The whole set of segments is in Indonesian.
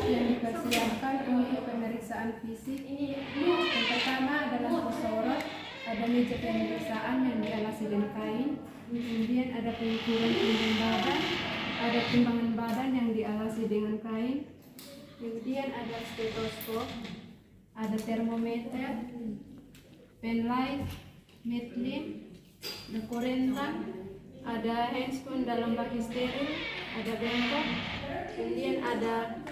yang dipersiapkan untuk pemeriksaan fisik. Yang pertama adalah sorot, ada meja pemeriksaan yang dialasi dengan kain, kemudian ada pengukuran timbang badan, ada timbangan badan yang dialasi dengan kain, kemudian ada stetoskop, ada termometer, penlight, metlin, korentan, ada handscone dalam baki steril, ada bengkok, kemudian ada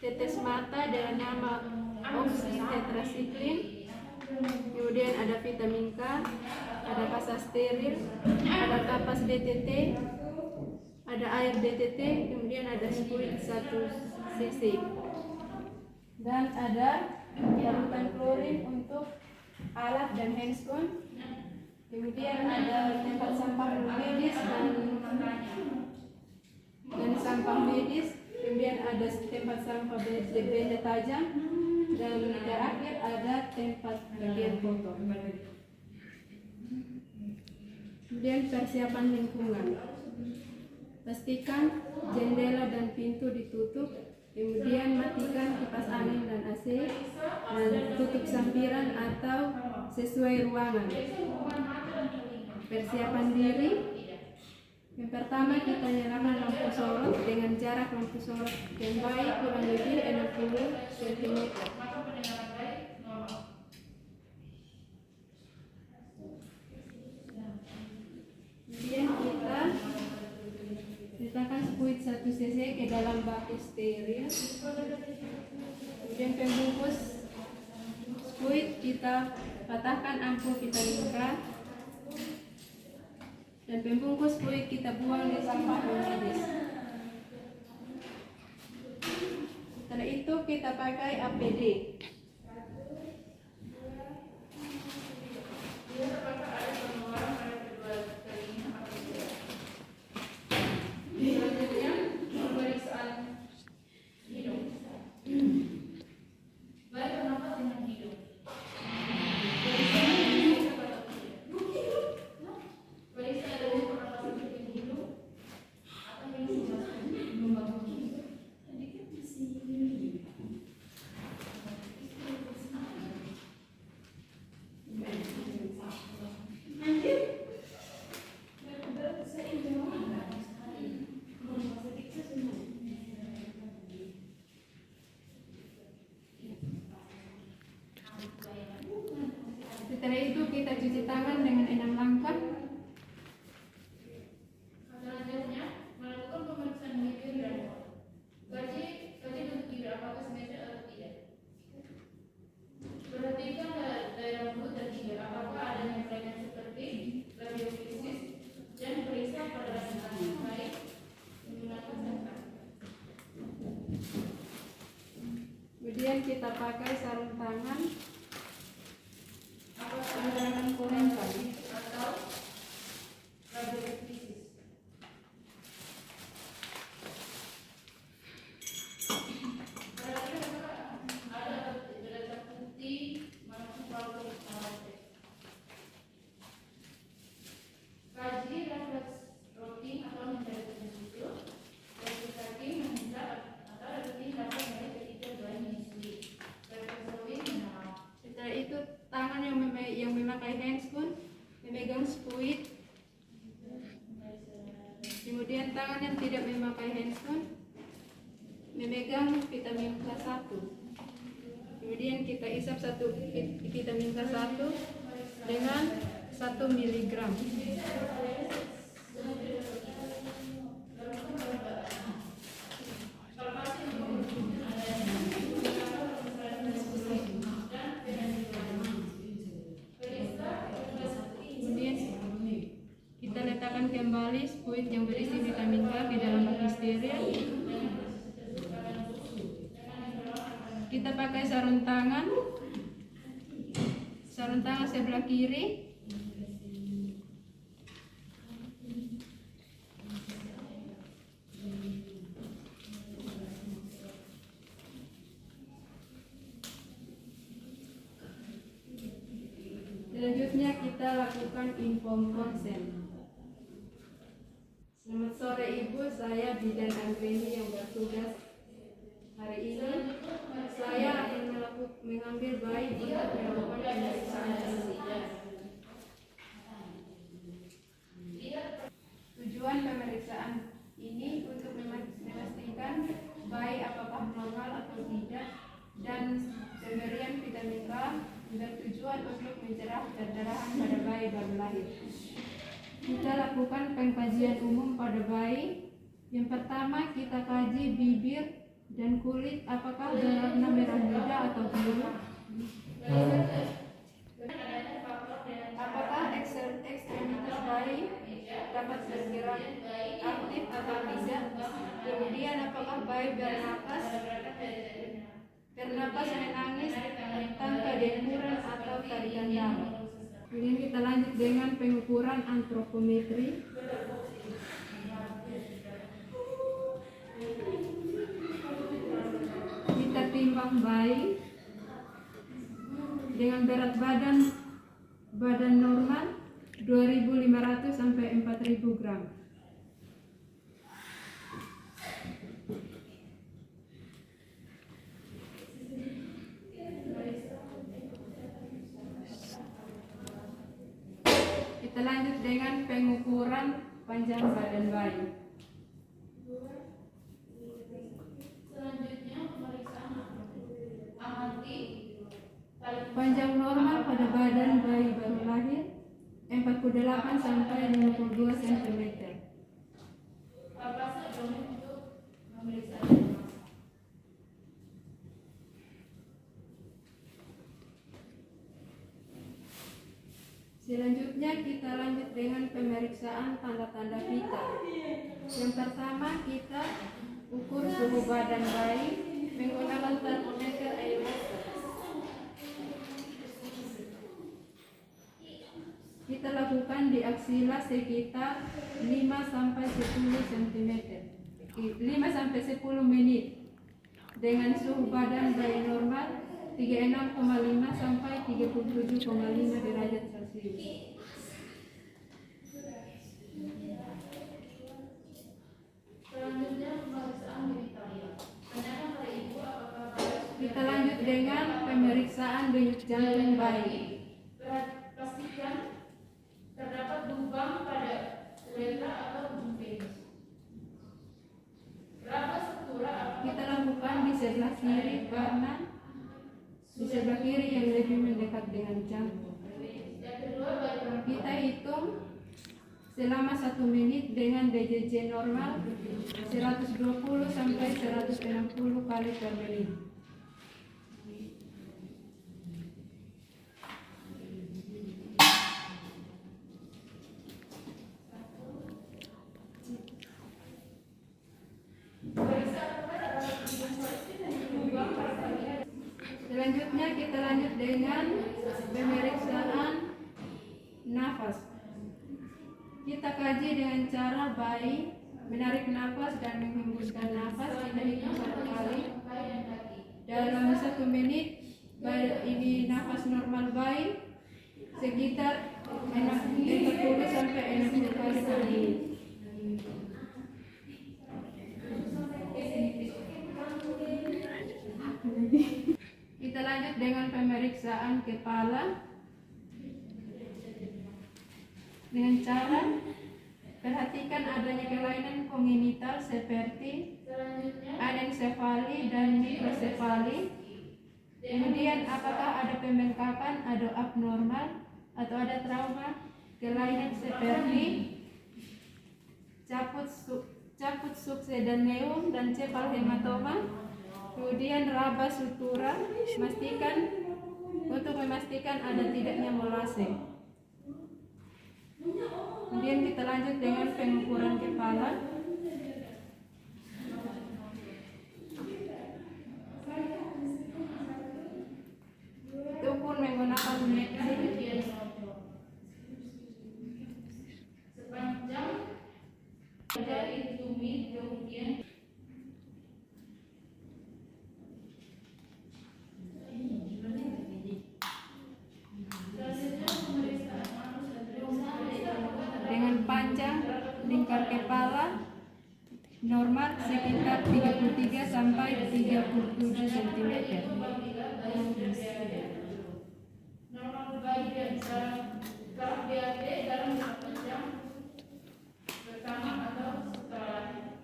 tetes mata dengan nama oxytetracycline, kemudian ada vitamin K, ada pasta steril, ada kapas BTT, ada air BTT, kemudian ada spuit 1 cc, dan ada larutan klorin untuk alat dan handscone, kemudian ada tempat sampah medis dan sampah medis, kemudian ada tempat sampah benda tajam, dan terakhir ada tempat bagian kotor. Kemudian persiapan lingkungan, pastikan jendela dan pintu ditutup, kemudian matikan kipas angin dan AC, dan tutup sampiran atau sesuai ruangan. Persiapan diri, yang pertama kita nyalakan lampu sorot dengan jarak lampu sorot yang baik kurang lebih 60 cm. Kemudian kita letakkan spuit 1 cc ke dalam baki steril. Kemudian pembungkus spuit kita patahkan ampul vitamin K, dan pembungkus spuit kita buang di sampah medis. Setelah itu kita pakai APD. Setelah itu kita cuci tangan dengan 6 langkah. Selanjutnya melakukan pemeriksaan bibir dan mulut. Gaji bentuk bibir apakah simetris atau tidak. Perhatikan daerah mulut dan bibir apakah adanya kelainan seperti radiofisis, dan periksa pada rasa baik menggunakan sensor. Kemudian kita pakai sarung tangan menggunakan korentan atau radiofisis. Ada belajar putih maupun produk awalnya. Kaji refleks rutin atau mencari tertentu. Refleks kaki menghindar atau rutin dapat dari ketiga bulan menyusui. Refleks rutin menawar. Setelah itu tangan yang memakai handscone memegang spuit, kemudian tangan yang tidak memakai handscone memegang vitamin K1, kemudian kita isap vitamin K1 dengan 1 mg. Kita letakkan kembali spuit yang berisi vitamin K ke dalam baki steril. Kita pakai sarung tangan sebelah kiri. Selanjutnya kita lakukan inform konsen. Selamat sore Ibu, saya Bidan Anggreni yang bertugas hari atau tidak, dan pemberian vitamin K bertujuan untuk mencegah perdarahan pada bayi baru lahir. Kita lakukan pengkajian umum pada bayi. Yang pertama, kita kaji bibir dan kulit apakah berwarna merah muda atau biru. Apakah ekstremitas bayi dapat bergerak aktif atau tidak. Kemudian apakah bayi bernapas menangis tanpa dekuran atau tarikan darah. Kemudian kita lanjut dengan pengukuran antropometri. Kita timbang bayi dengan berat badan normal 2.500 sampai 4.000 gram. Kita lanjut dengan pengukuran panjang badan bayi. Selanjutnya pemeriksaan amati Panjang normal pada badan bayi baru lahir 48 sampai 52 cm. Papasan domen untuk memeriksa. Selanjutnya kita lanjut dengan pemeriksaan tanda-tanda vital. Yang pertama, kita ukur suhu badan bayi menggunakan termometer aerometer. Kita lakukan di aksila sekitar 5 sampai 10 cm. 5 sampai 10 menit dengan suhu badan bayi normal 36,5 sampai 37,5 derajat Celcius. Selanjutnya pemeriksaan genitalia. Tanyakan pada ibu apakah Kita lanjut dengan pemeriksaan denyut jantung bayi. pastikan terdapat lubang pada uretra atau ujung penis. Raba struktura Kita lakukan di sebelah kiri karena di sebelah kiri yang lebih mendekat dengan jantung. yang kedua bayi Kita hitung selama 1 menit dengan DJJ normal 120 sampai 160 kali per menit. Selanjutnya kita lanjut dengan pemeriksaan nafas. Kita kaji dengan cara bayi menarik nafas dan menghembuskan nafas. Kita hitung 1 kali dalam 1 menit. Bayi ini nafas normal bayi sekitar 40 sampai 60 kali per menit. Kita lanjut dengan pemeriksaan kepala dengan cara perhatikan adanya kelainan kongenital seperti anencefali dan mikrosefali. Kemudian apakah ada pembengkakan atau abnormal atau ada trauma, kelainan seperti caput subsedaneum dan cepal hematoma. Kemudian raba sutura, untuk memastikan ada tidaknya molase. Kemudian kita lanjut dengan pengukuran kepala. Itu pun menggunakan metrik sepanjang dari tumit kemudian dengan panjang lingkar kepala normal sekitar 33 sampai 37 cm. normal bayi dan taraf BAB dalam jangka jam pertama atau setelah lahir.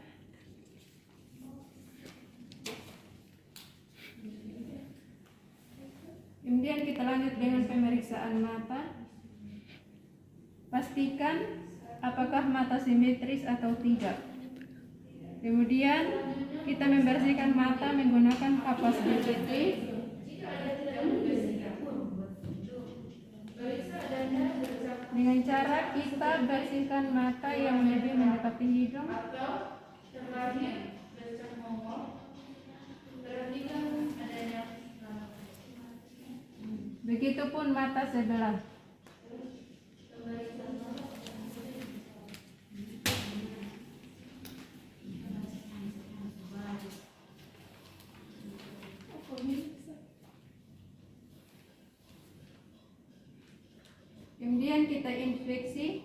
kita lanjut dengan pemeriksaan mata. Pastikan apakah mata simetris atau tidak. Kemudian kita membersihkan mata menggunakan kapas DCT. Dengan cara kita bersihkan mata yang lebih mendekati hidung. Begitupun mata sebelah. Kemudian kita inspeksi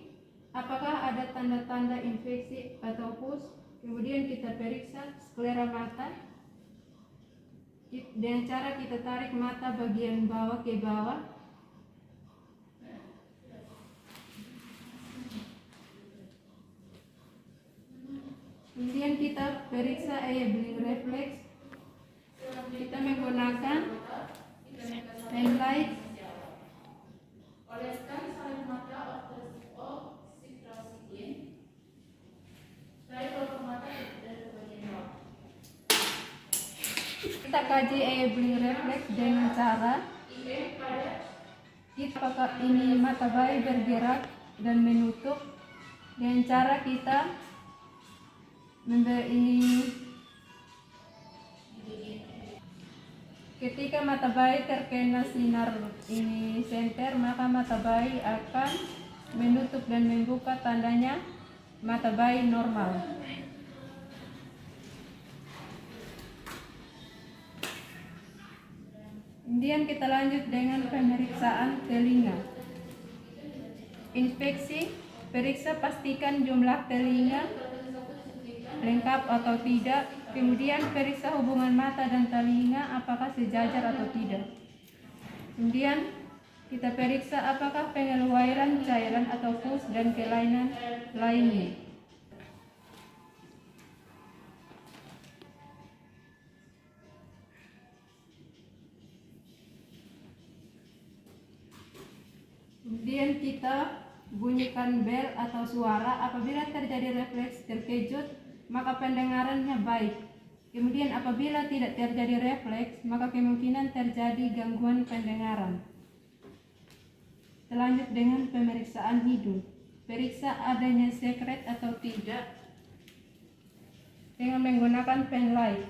apakah ada tanda-tanda infeksi atau pus. Kemudian kita periksa sklera mata dengan cara kita tarik mata bagian bawah ke bawah. Kemudian kita periksa enabling reflex. Kita menggunakan pen light. Oleskan salib mata oxytocin dari kelopak mata dari bagian bawah. Kita kaji enabling reflex dengan cara kita apakah ini mata bayi bergerak dan menutup. Dengan cara kita ketika mata bayi terkena sinar ini senter, maka mata bayi akan menutup dan membuka, tandanya mata bayi normal. Kemudian kita lanjut dengan pemeriksaan telinga. Inspeksi, periksa pastikan jumlah telinga lengkap atau tidak. Kemudian periksa hubungan mata dan telinga apakah sejajar atau tidak. Kemudian kita periksa apakah pengeluaran cairan atau pus dan kelainan lainnya. Kemudian kita bunyikan bel atau suara. Apabila terjadi refleks terkejut, maka pendengarannya baik. Kemudian apabila tidak terjadi refleks, maka kemungkinan terjadi gangguan pendengaran. Lanjut dengan pemeriksaan hidung. Periksa adanya sekret atau tidak dengan menggunakan pen light.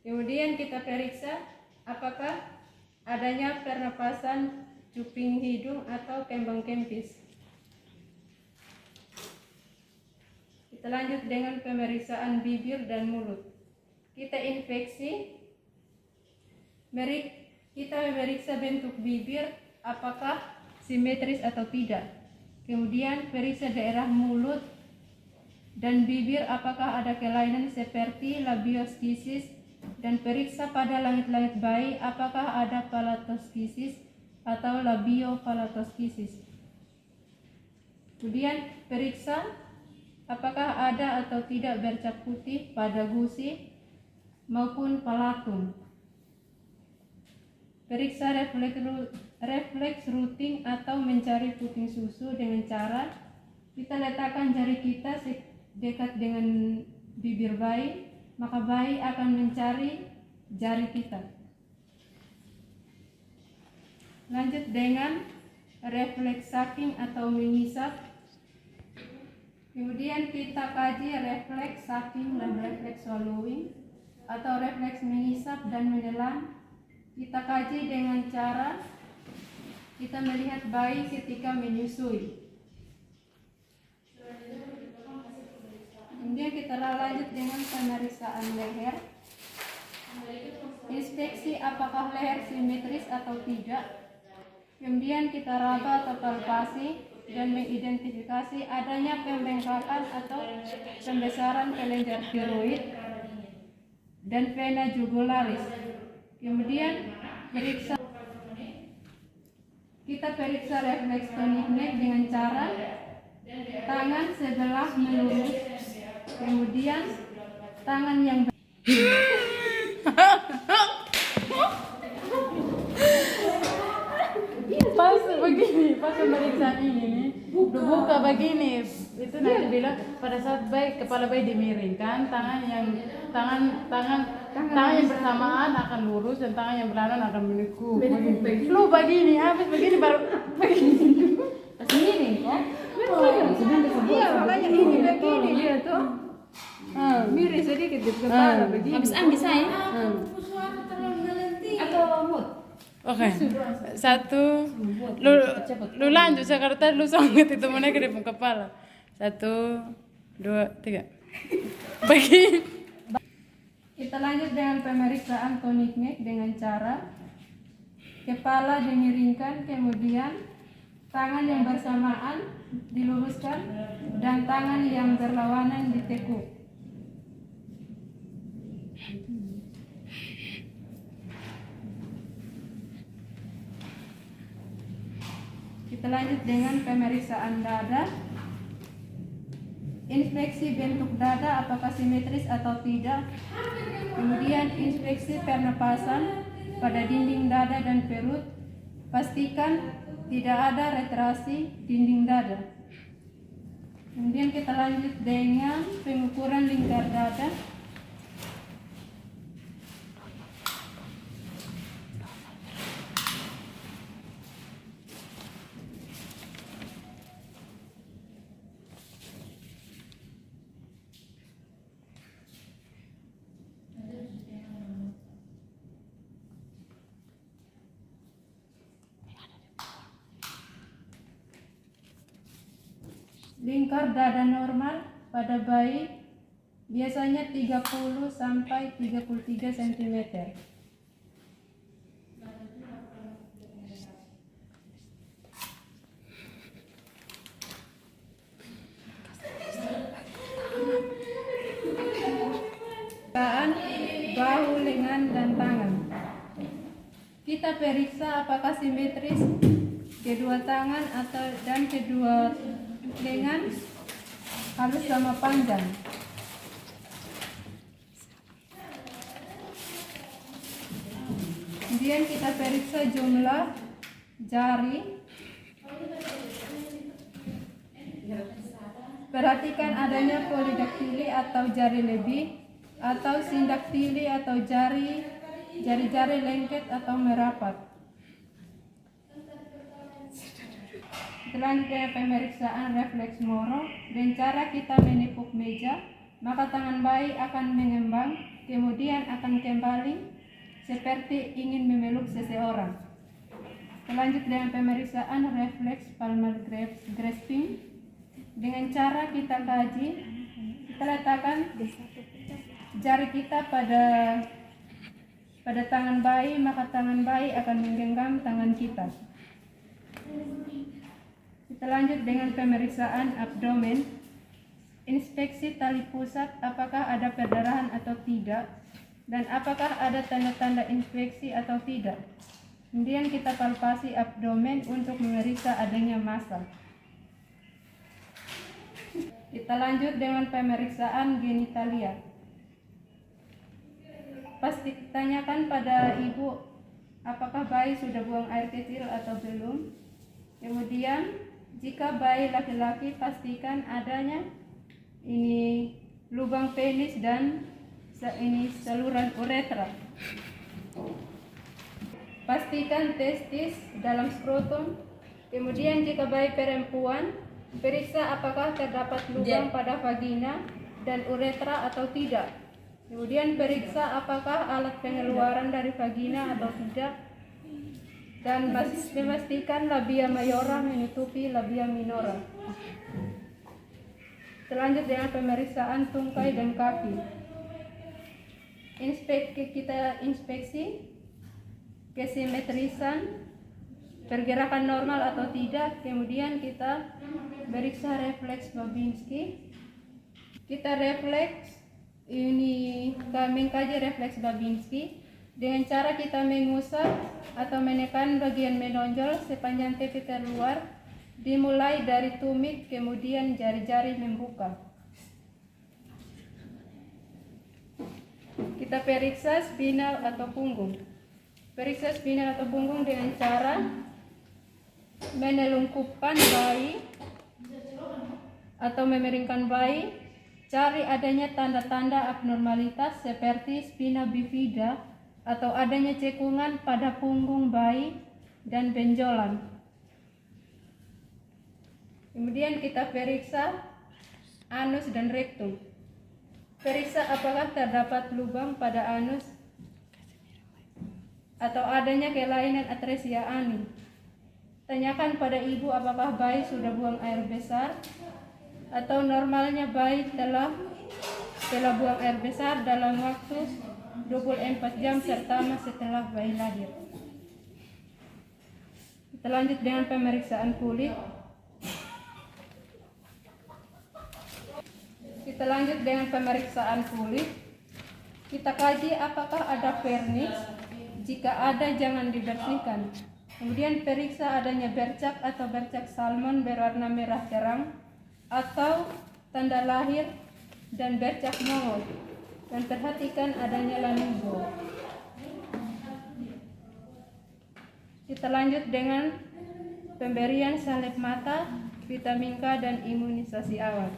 Kemudian kita periksa apakah adanya pernapasan cuping hidung atau kembang kempis. Kita lanjut dengan pemeriksaan bibir dan mulut. Kita inspeksi, kita memeriksa bentuk bibir apakah simetris atau tidak. Kemudian periksa daerah mulut dan bibir apakah ada kelainan seperti labioskisis, dan periksa pada langit-langit bayi apakah ada palatoskisis atau labiopalatoskisis. Kemudian periksa apakah ada atau tidak bercak putih pada gusi maupun palatum. Periksa refleks routing atau mencari puting susu dengan cara kita letakkan jari kita dekat dengan bibir bayi, maka bayi akan mencari jari kita. Lanjut dengan refleks sucking atau mengisap. Kemudian kita kaji refleks sucking dan refleks swallowing atau refleks mengisap dan menelan. Kita kaji dengan cara kita melihat bayi ketika menyusui. Kemudian kita lanjut dengan pemeriksaan leher. Inspeksi apakah leher simetris atau tidak. Kemudian kita raba atau palpasi dan mengidentifikasi adanya pembengkakan atau pembesaran kelenjar tiroid dan vena jugularis. Kemudian kita periksa refleks tonic neck dengan cara tangan sebelah melurus, kemudian tangan yang Pas begini, pas pemeriksaan ini nih, dibuka begini, itu nanti bilang pada saat bayi kepala bayi dimiringkan, tangan yang bersamaan akan lurus dan tangan yang berlawanan akan menekuk. Lu begini, habis begini baru begini. Pas miring kok. Iya, makanya ini begini dia tuh. Miring sedikit di kepala begini. Habis bisa ya? Atau mood? Oke, satu, lu lanjut sekarang tadi lu sangat itu mana ke depan kepala. 1, 2, 3. Begini. Kita lanjut dengan pemeriksaan tonic neck dengan cara kepala dimiringkan, kemudian tangan yang bersamaan diluruskan dan tangan yang berlawanan ditekuk. Kita lanjut dengan pemeriksaan dada. Inspeksi bentuk dada apakah simetris atau tidak. Kemudian inspeksi pernapasan pada dinding dada dan perut. Pastikan tidak ada retraksi dinding dada. Kemudian kita lanjut dengan pengukuran lingkar dada. Lingkar dada normal pada bayi biasanya 30 sampai 33 cm. Bahu, lengan, dan tangan. Kita periksa apakah simetris kedua tangan dan kedua lengan halus sama panjang. Kemudian kita periksa jumlah jari. Perhatikan adanya polidaktili atau jari lebih, atau sindaktili atau jari-jari lengket atau merapat. Selanjutnya pemeriksaan refleks Moro. Dengan cara kita menepuk meja, maka tangan bayi akan mengembang, kemudian akan kembali seperti ingin memeluk seseorang. Selanjutnya dengan pemeriksaan refleks palmar grasping. Dengan cara kita kaji, kita letakkan jari kita pada tangan bayi, maka tangan bayi akan menggenggam tangan kita. Kita lanjut dengan pemeriksaan abdomen. Inspeksi tali pusat, apakah ada perdarahan atau tidak, dan apakah ada tanda-tanda infeksi atau tidak. Kemudian kita palpasi abdomen untuk memeriksa adanya massa. Kita lanjut dengan pemeriksaan genitalia. Pasti tanyakan pada ibu apakah bayi sudah buang air kecil atau belum. Kemudian jika bayi laki-laki, pastikan adanya ini lubang penis dan ini saluran uretra. Pastikan testis dalam skrotum. Kemudian jika bayi perempuan, periksa apakah terdapat lubang pada vagina dan uretra atau tidak. Kemudian periksa apakah alat pengeluaran dari vagina atau tidak. Dan memastikan labia mayora menutupi labia minora. Selanjut dengan pemeriksaan tungkai dan kaki. Kita inspeksi kesimetrisan, pergerakan normal atau tidak. Kemudian kita periksa refleks Babinski. Kita mengkaji refleks Babinski dengan cara kita mengusap atau menekan bagian menonjol sepanjang tepi terluar, dimulai dari tumit, kemudian jari-jari membuka. Kita periksa spinal atau punggung. Periksa spinal atau punggung dengan cara menelungkupkan bayi atau memeringkan bayi. Cari adanya tanda-tanda abnormalitas seperti spina bifida atau adanya cekungan pada punggung bayi dan benjolan. Kemudian kita periksa anus dan rektum. Periksa apakah terdapat lubang pada anus atau adanya kelainan atresia ani. Tanyakan pada ibu apakah bayi sudah buang air besar atau normalnya bayi telah buang air besar dalam waktu 24 jam pertama setelah bayi lahir. Kita lanjut dengan pemeriksaan kulit. Kita kaji apakah ada vernis. Jika ada, jangan dibersihkan. Kemudian periksa adanya bercak atau bercak salmon berwarna merah terang atau tanda lahir dan bercak mongol, dan perhatikan adanya lanugo. Kita lanjut dengan pemberian salep mata, vitamin K, dan imunisasi awal.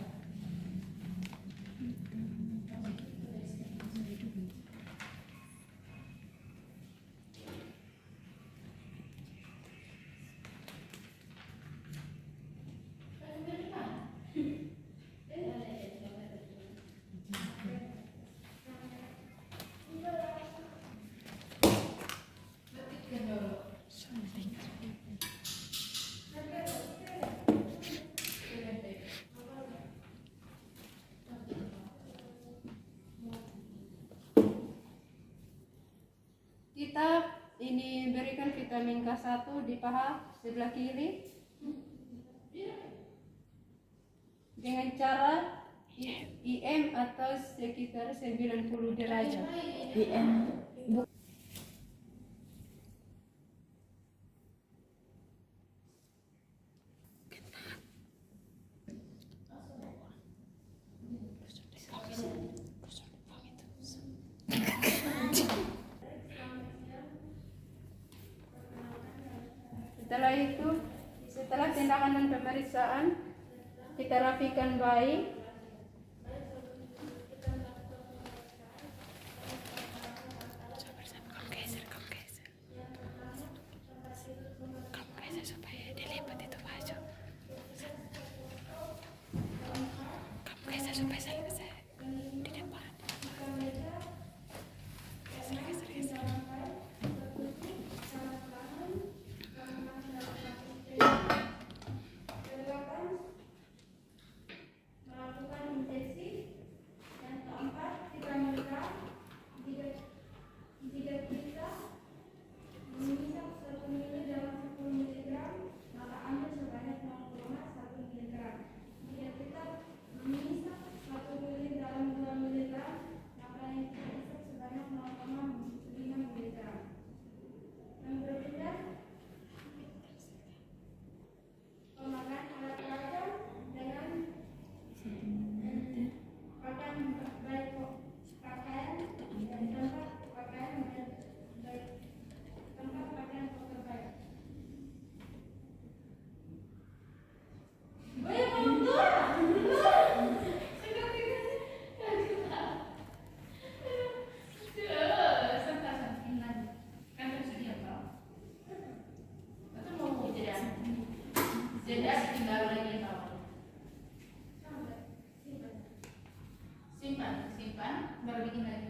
Kita ini berikan vitamin K1 di paha sebelah kiri dengan cara IM atau sekitar 90 derajat. Setelah tindakan dan pemeriksaan, kita rapikan bayi. Supaya dilipat itu baju. Supaya saya bisa di depan. Geser. Simpan, baru bikin lagi.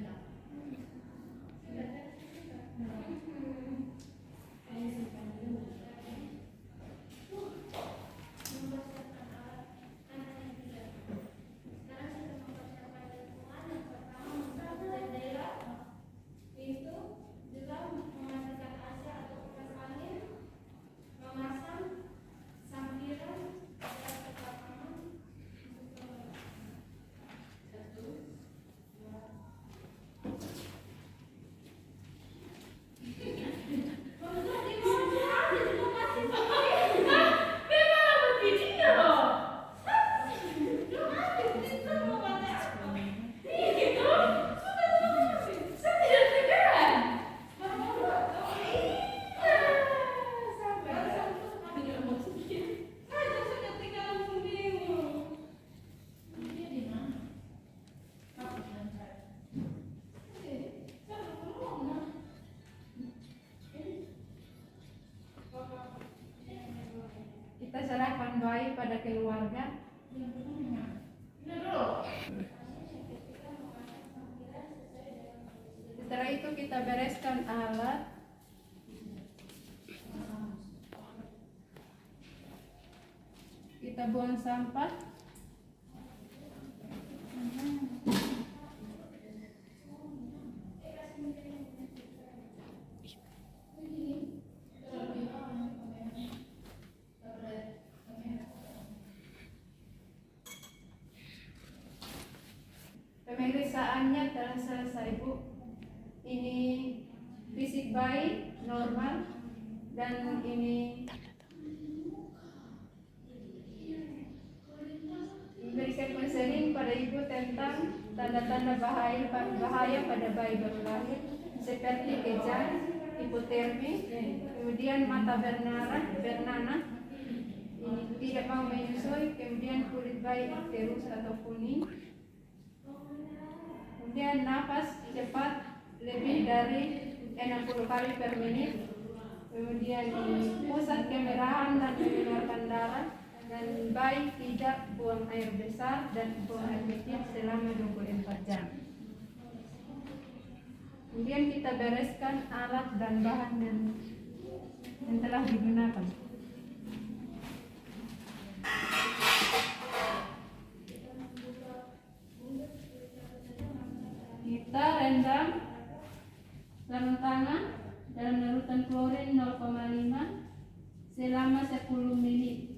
pada keluarga. Setelah itu kita bereskan alat. Kita buang sampah. Pemeriksaannya telah selesai, Bu. Ini fisik bayi normal dan ini memberikan konseling pada ibu tentang tanda-tanda bahaya pada bayi baru lahir seperti kejang, hipotermi, kemudian mata bernanah, ini tidak mau menyusui, kemudian kulit bayi terus atau kuning, kemudian nafas cepat lebih dari 60 kali per menit, kemudian pusat kemerahan dan mengeluarkan darah, dan bayi tidak buang air besar dan buang air kecil selama 24 jam. Kemudian kita bereskan alat dan bahan yang telah digunakan. Kita rendam sarung tangan dalam larutan klorin 0,5 selama 10 menit.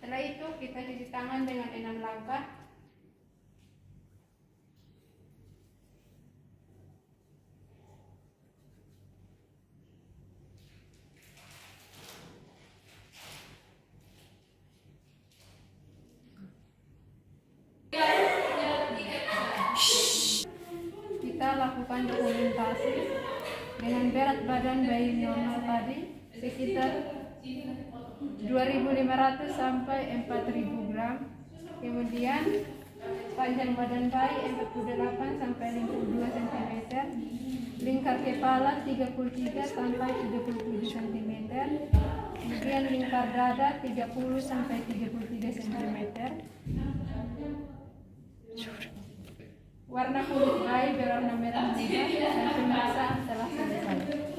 Setelah itu kita cuci tangan dengan 6 langkah. Kita lakukan dokumentasi dengan berat badan bayi normal tadi sekitar 2.500 sampai 4.000 gram. Kemudian panjang badan bayi 48 sampai 52 cm, lingkar kepala 33 sampai 37 cm, kemudian lingkar dada 30 sampai 33 cm. Warna kulit bayi berwarna merah muda dan pemeriksaan telah selesai.